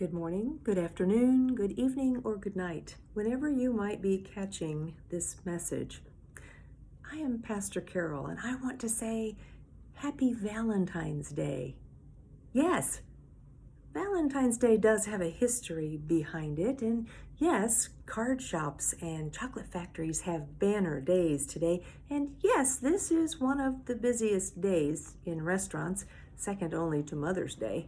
Good morning, good afternoon, good evening, or good night, whenever you might be catching this message. I am Pastor Carole, and I want to say Happy Valentine's Day. Yes, Valentine's Day does have a history behind it, and yes, card shops and chocolate factories have banner days today, and yes, this is one of the busiest days in restaurants, second only to Mother's Day.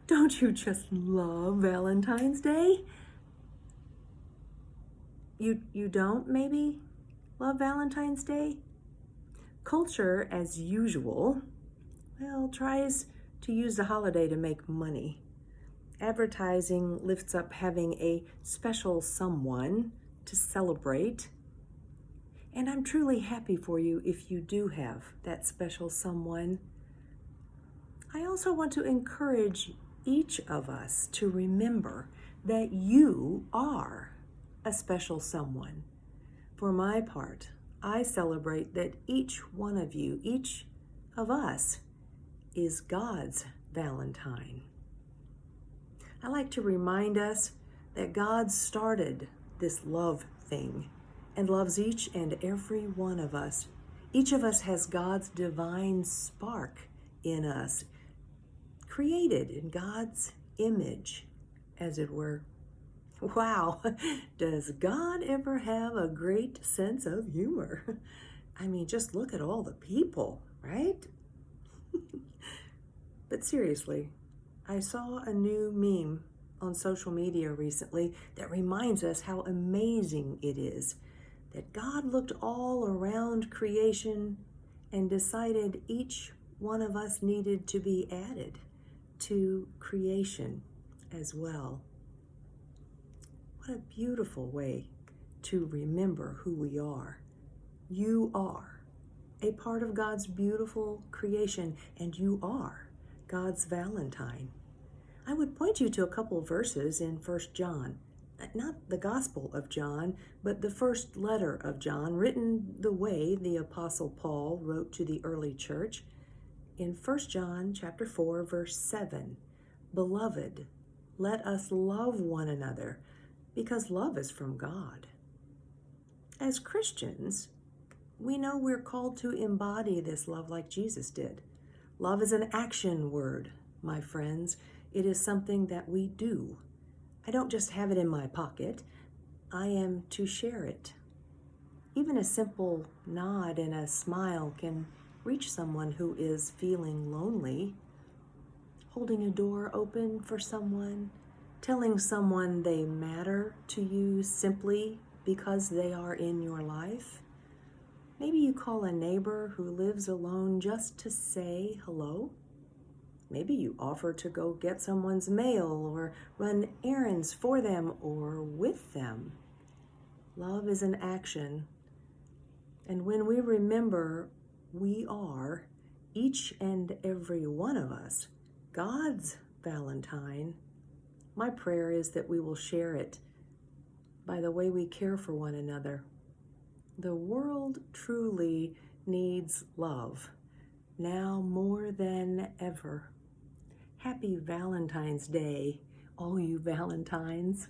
Don't you just love Valentine's Day? You don't maybe love Valentine's Day? Culture, as usual, tries to use the holiday to make money. Advertising lifts up having a special someone to celebrate. And I'm truly happy for you if you do have that special someone. I also want to encourage each of us to remember that you are a special someone. For my part, I celebrate that each one of you, each of us, is God's Valentine. I like to remind us that God started this love thing and loves each and every one of us. Each of us has God's divine spark in us, created in God's image, as it were. Wow, does God ever have a great sense of humor? I mean, just look at all the people, right? But seriously, I saw a new meme on social media recently that reminds us how amazing it is that God looked all around creation and decided each one of us needed to be added to creation as well. What a beautiful way to remember who we are. You are a part of God's beautiful creation, and you are God's Valentine. I would point you to a couple verses in 1 John, not the Gospel of John, but the first letter of John, written the way the Apostle Paul wrote to the early church. In 1 John chapter 4, verse 7, "Beloved, let us love one another, because love is from God." As Christians, we know we're called to embody this love like Jesus did. Love is an action word, my friends. It is something that we do. I don't just have it in my pocket. I am to share it. Even a simple nod and a smile can reach someone who is feeling lonely. Holding a door open for someone, telling someone they matter to you simply because they are in your life. Maybe you call a neighbor who lives alone just to say hello. Maybe you offer to go get someone's mail or run errands for them or with them. Love is an action. And when we remember we are, each and every one of us, God's Valentine, my prayer is that we will share it by the way we care for one another. The world truly needs love, now more than ever. Happy Valentine's Day, all you Valentines.